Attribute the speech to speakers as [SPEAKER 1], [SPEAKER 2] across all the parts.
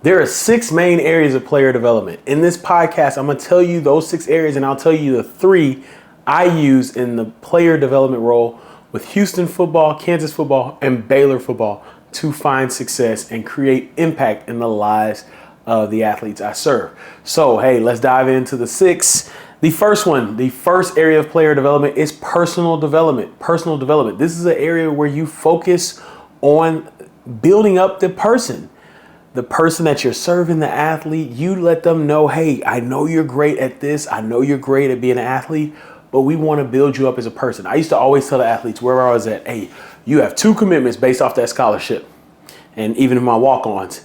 [SPEAKER 1] There are 6 main areas of player development. In this podcast, I'm going to tell you those 6 areas, and I'll tell you the 3 I use in the player development role with Houston football, Kansas football, and Baylor football to find success and create impact in the lives of the athletes I serve. So, hey, let's dive into the 6. The first one, the first area of player development is personal development. Personal development. This is an area where you focus on building up the person that you're serving, the athlete. You let them know, hey, I know you're great at this. I know you're great at being an athlete, but we want to build you up as a person. I used to always tell the athletes wherever I was at, hey, you have 2 commitments based off that scholarship. And even in my walk-ons,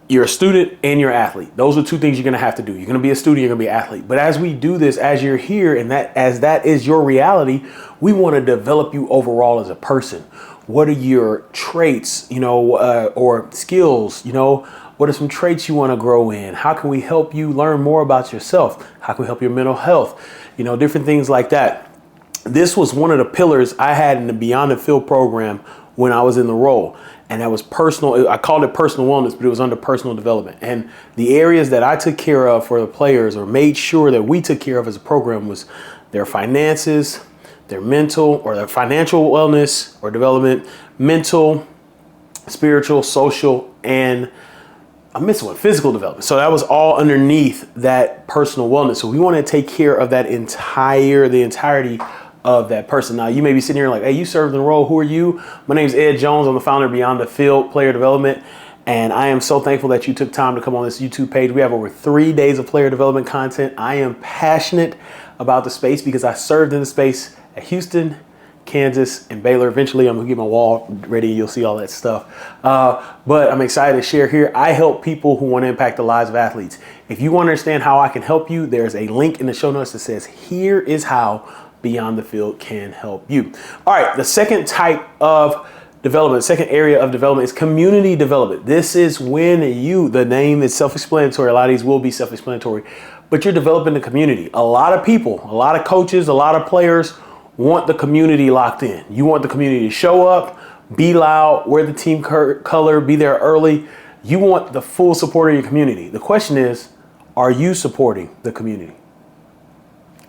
[SPEAKER 1] you're a student and you're an athlete. Those are 2 things you're going to have to do. You're going to be a student, you're going to be an athlete. But as we do this, as you're here and as that is your reality, we want to develop you overall as a person. What are your traits, or skills? What are some traits you want to grow in? How can we help you learn more about yourself? How can we help your mental health? Different things like that. This was one of the pillars I had in the Beyond the Field program when I was in the role. And that was personal. I called it personal wellness, but it was under personal development. And the areas that I took care of for the players, or made sure that we took care of as a program, was their finances, their mental or their financial wellness or development, mental, spiritual, social, and I'm missing one, physical development. So that was all underneath that personal wellness. So we want to take care of that the entirety of that person. Now you may be sitting here like, hey, you served in the role. Who are you? My name is Ed Jones. I'm the founder of Beyond the Field Player Development. And I am so thankful that you took time to come on this YouTube page. We have over 3 days of player development content. I am passionate about the space because I served in the space at Houston, Kansas, and Baylor. Eventually, I'm gonna get my wall ready. You'll see all that stuff. But I'm excited to share here. I help people who want to impact the lives of athletes. If you want to understand how I can help you, there's a link in the show notes that says, here is how Beyond the Field can help you. All right, the second type of development, second area of development is community development. This is when the name is self-explanatory. A lot of these will be self-explanatory, but you're developing the community. A lot of people, a lot of coaches, a lot of players want the community locked in. You want the community to show up, be loud, wear the team color, be there early. You want the full support of your community. The question is, are you supporting the community?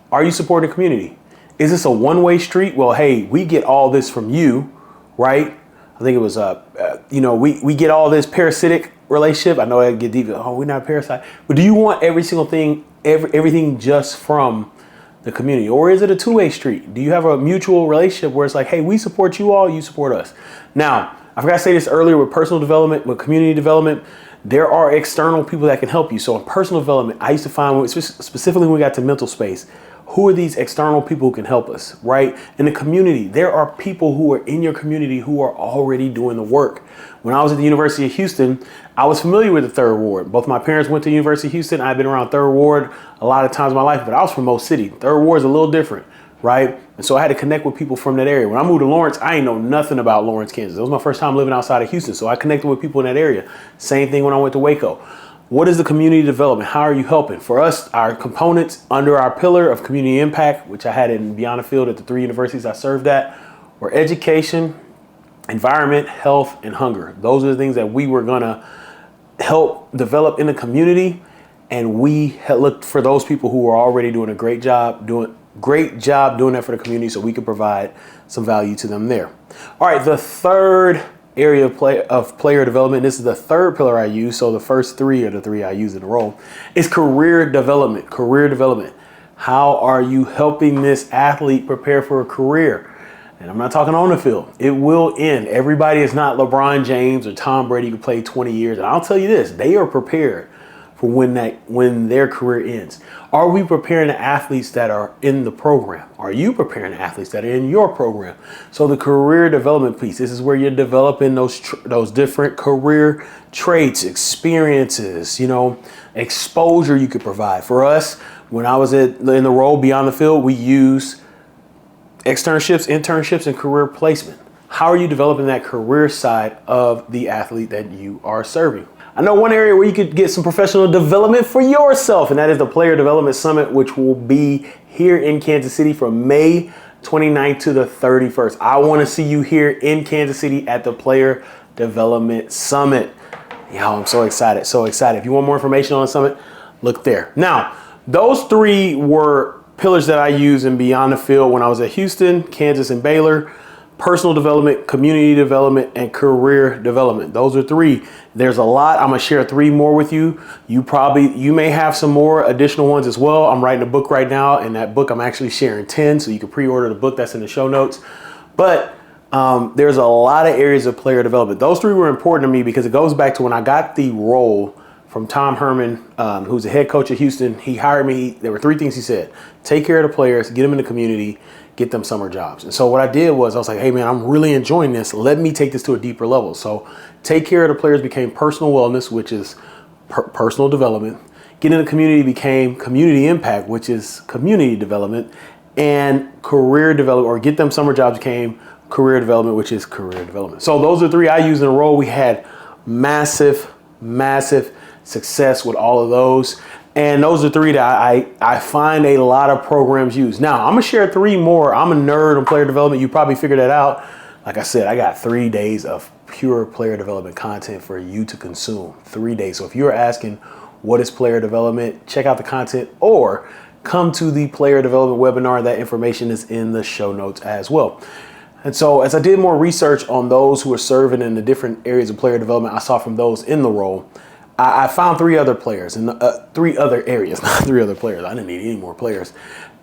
[SPEAKER 1] Are you supporting the community? Is this a one-way street? Well, hey, we get all this from you, right? I think it was, we get all this parasitic relationship. I know I get deep. Oh, we're not a parasite. But do you want every single thing, everything just from the community? Or is it a 2-way street? Do you have a mutual relationship where it's like, hey, we support you all, you support us? Now, I forgot to say this earlier with personal development, with community development, there are external people that can help you. So in personal development, I used to find, specifically when we got to mental space, who are these external people who can help us, right? In the community, there are people who are in your community who are already doing the work. When I was at the University of Houston, I was familiar with the 3rd Ward. Both my parents went to the University of Houston. I've been around 3rd Ward a lot of times in my life, but I was from Mo City. 3rd Ward is a little different, right? And so I had to connect with people from that area. When I moved to Lawrence, I ain't know nothing about Lawrence, Kansas. It was my first time living outside of Houston, so I connected with people in that area. Same thing when I went to Waco. What is the community development? How are you helping? For us, our components under our pillar of community impact, which I had in Beyond the Field at the 3 universities I served at, were education, environment, health, and hunger. Those are the things that we were gonna help develop in the community. And we had looked for those people who were already doing a great job doing that for the community so we could provide some value to them there. All right, the third area of player development, this is the 3rd pillar I use, so the first 3 are the 3 I use in the role, is career development. Career development. How are you helping this athlete prepare for a career? And I'm not talking on the field. It will end. Everybody is not LeBron James or Tom Brady who played 20 years. And I'll tell you this, they are prepared for when their career ends. Are we preparing the athletes that are in the program? Are you preparing the athletes that are in your program? So the career development piece, this is where you're developing those different career traits, experiences, exposure you could provide. For us, when I was in the role Beyond the Field, we use externships, internships, and career placement. How are you developing that career side of the athlete that you are serving? I know one area where you could get some professional development for yourself, and that is the Player Development Summit, which will be here in Kansas City from May 29th to the 31st. I want to see you here in Kansas City at the Player Development Summit. Yo, I'm so excited, so excited. If you want more information on the summit, look there. Now, those three were pillars that I used in Beyond the Field when I was at Houston, Kansas, and Baylor. Personal development, community development, and career development. Those are three. There's a lot. I'm gonna share three more with you. You may have some more additional ones as well. I'm writing a book right now, and that book I'm actually sharing 10, so you can pre-order the book that's in the show notes. But there's a lot of areas of player development. Those three were important to me because it goes back to when I got the role from Tom Herman, who's the head coach at Houston. He hired me. There were three things he said: take care of the players, get them in the community, get them summer jobs. And so what I did was I was like, hey man, I'm really enjoying this. Let me take this to a deeper level. So take care of the players became personal wellness, which is personal development. Get in the community became community impact, which is community development. And career development, or get them summer jobs, became career development, which is career development. So those are three I used in a row. We had massive success with all of those. And those are three that I find a lot of programs use. Now, I'm gonna share three more. I'm a nerd on player development. You probably figured that out. Like I said, I got 3 days of pure player development content for you to consume. 3 days. So if you're asking what is player development, check out the content or come to the player development webinar. That information is in the show notes as well. And so as I did more research on those who are serving in the different areas of player development, I saw from those in the role, I found 3 other players and 3 other areas, not 3 other players. I didn't need any more players.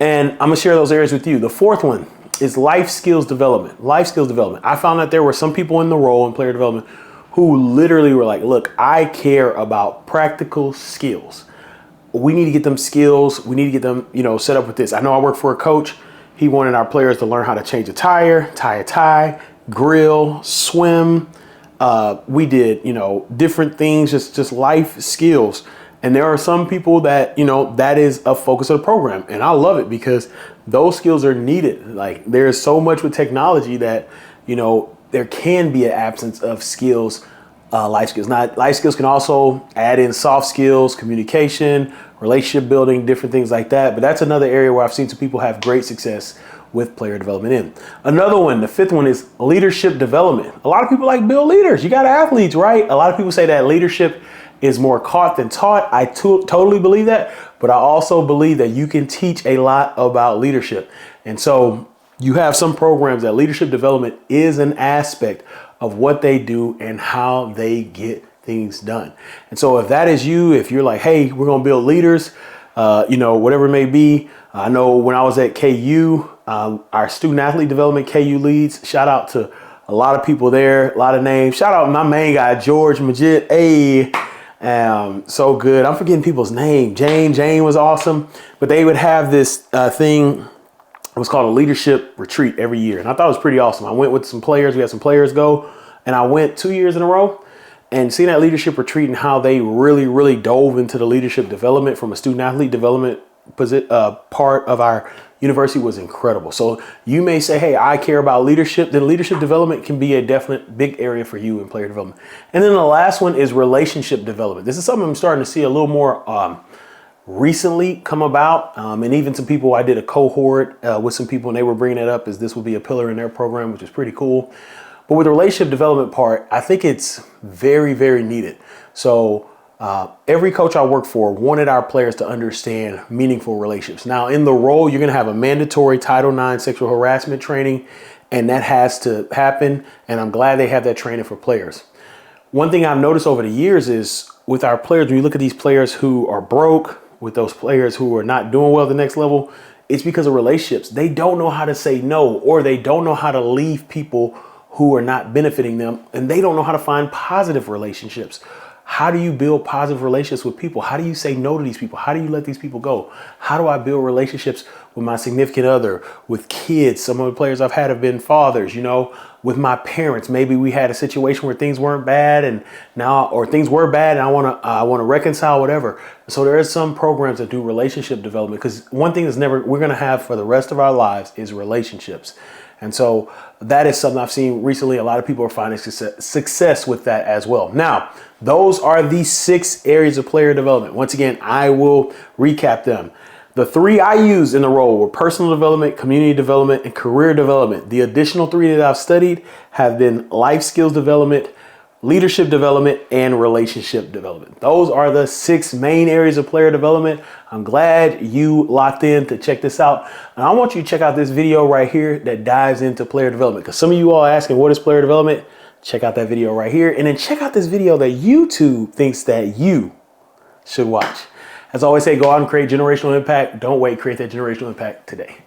[SPEAKER 1] And I'm gonna share those areas with you. The fourth one is life skills development. Life skills development. I found that there were some people in the role in player development who literally were like, look, I care about practical skills. We need to get them skills. We need to get them, set up with this. I know I work for a coach. He wanted our players to learn how to change a tire, tie a tie, grill, swim. We did, different things, just life skills. And there are some people that, that is a focus of the program. And I love it because those skills are needed. Like there's so much with technology that, there can be an absence of skills, life skills. Now, life skills can also add in soft skills, communication, relationship building, different things like that. But that's another area where I've seen some people have great success with player development in. Another one, the fifth one, is leadership development. A lot of people like build leaders. You got athletes, right? A lot of people say that leadership is more caught than taught. I totally believe that, but I also believe that you can teach a lot about leadership. And so you have some programs that leadership development is an aspect of what they do and how they get things done. And so if that is you, if you're like, hey, we're going to build leaders, whatever it may be. I know when I was at KU, our student athlete development KU leads, shout out to a lot of people there, a lot of names. Shout out my main guy, George Majid. Hey, so good. I'm forgetting people's name. Jane was awesome. But they would have this thing. It was called a leadership retreat every year. And I thought it was pretty awesome. I went with some players. We had some players go. And I went 2 years in a row. And seeing that leadership retreat and how they really dove into the leadership development from a student athlete development part of our university was incredible. So you may say, hey, I care about leadership. Then leadership development can be a definite big area for you in player development. And then the last one is relationship development. This is something I'm starting to see a little more recently come about. And even some people, I did a cohort with some people and they were bringing it up as this would be a pillar in their program, which is pretty cool. But with the relationship development part, I think it's very needed. So every coach I work for wanted our players to understand meaningful relationships. Now in the role, you're going to have a mandatory Title IX sexual harassment training, and that has to happen. And I'm glad they have that training for players. One thing I've noticed over the years is with our players, when you look at these players who are broke, with those players who are not doing well at the next level, it's because of relationships. They don't know how to say no, or they don't know how to leave people who are not benefiting them, and they don't know how to find positive relationships. How do you build positive relationships with people? How do you say no to these people? How do you let these people go? How do I build relationships with my significant other, with kids? Some of the players I've had have been fathers, with my parents. Maybe we had a situation where things weren't bad and things were bad and I want to reconcile, whatever. So there are some programs that do relationship development, because one thing we're going to have for the rest of our lives is relationships. And so that is something I've seen recently. A lot of people are finding success with that as well. Now, those are the 6 areas of player development. Once again, I will recap them. The 3 I used in the role were personal development, community development, and career development. The additional 3 that I've studied have been life skills development, leadership development, and relationship development. Those are the 6 main areas of player development. I'm glad you locked in to check this out. And I want you to check out this video right here that dives into player development, because some of you all are asking, what is player development? Check out that video right here. And then check out this video that YouTube thinks that you should watch. As I always say, go out and create generational impact. Don't wait, create that generational impact today.